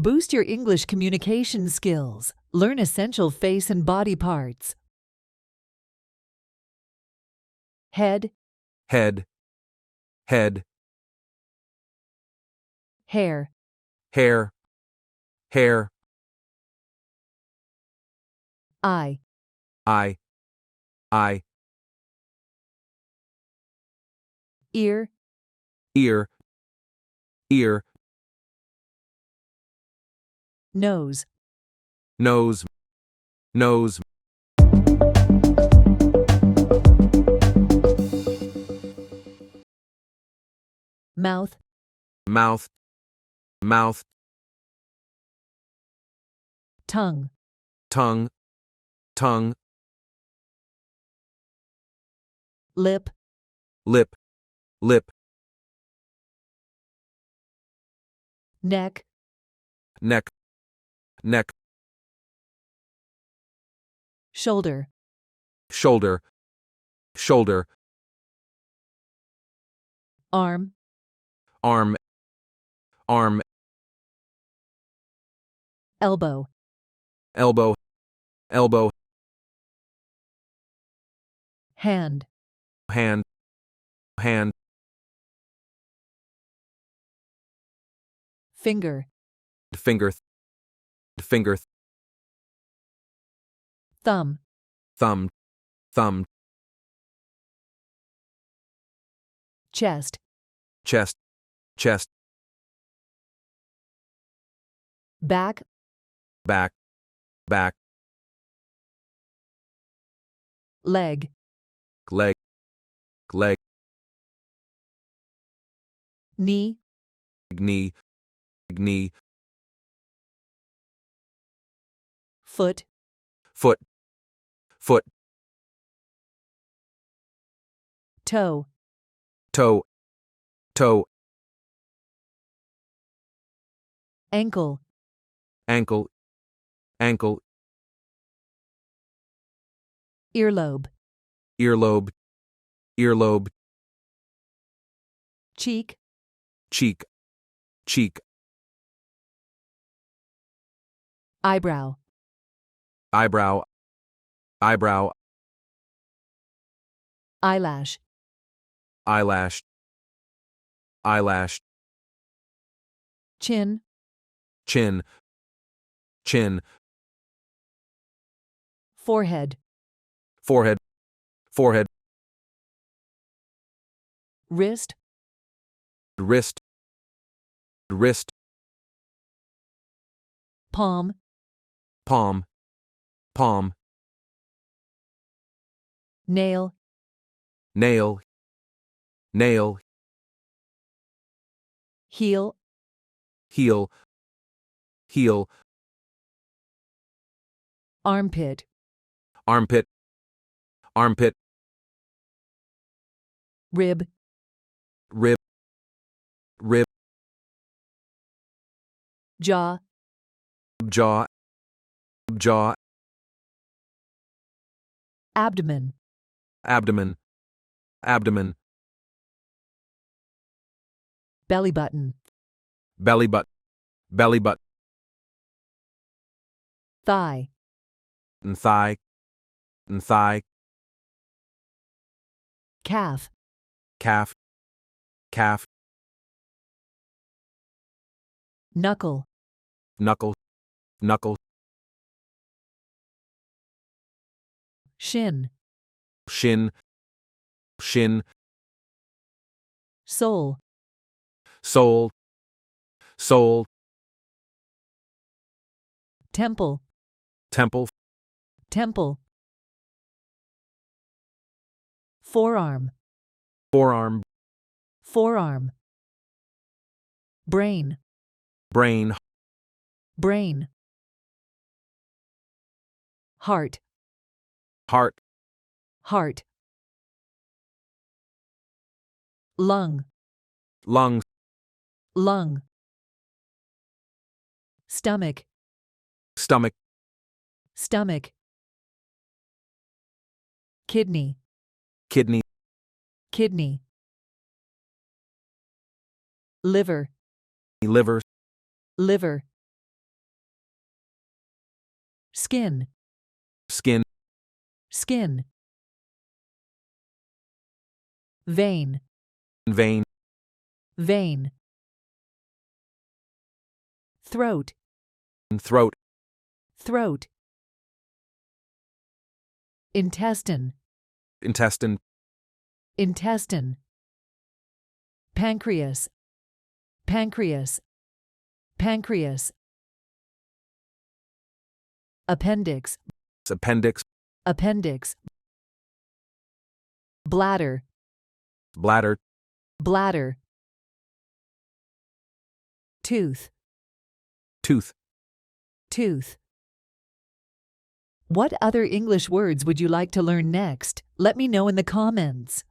Boost your English communication skills. Learn essential face and body parts. Head, head, head, hair, hair, hair, eye, eye, eye, ear, ear, ear, nose, nose, nose, mouth, mouth, mouth, tongue, tongue, tongue, lip, lip, lip, neck, neck, neck, shoulder, shoulder, shoulder, arm, arm, arm, elbow, elbow, elbow, hand, hand, hand, finger, finger, finger, thumb, thumb, thumb, chest, chest, chest, back, back, back, leg, leg, leg, knee, knee, knee, foot, foot, foot, toe, toe, toe, ankle, ankle, ankle, earlobe, earlobe, earlobe, cheek, cheek, cheek, eyebrow, eyebrow, eyebrow, eyelash, eyelash, eyelash, chin, chin, chin, forehead, forehead, forehead, wrist, wrist, wrist, palm, palm, palm, nail, nail, nail, heel, heel, heel, armpit, armpit, armpit, rib, rib, rib, jaw, jaw, jaw, abdomen, abdomen, abdomen, belly button, belly button, belly button, thigh, and thigh, and thigh, calf, calf, calf, knuckle, knuckle, knuckle, shin, shin, shin, sole, sole, sole, temple, temple, temple, forearm, forearm, forearm, brain, brain, brain, heart, heart, heart, lung, lungs, lung, stomach, stomach, stomach, kidney, kidney, kidney, liver, liver, liver, skin, skin, skin. Vein, vein, vein. Throat, throat, throat. Intestine, intestine, intestine. Pancreas, pancreas, pancreas. Appendix, appendix, appendix. Bladder, bladder, bladder. Tooth, tooth. tooth. What other English words would you like to learn next? Let me know in the comments.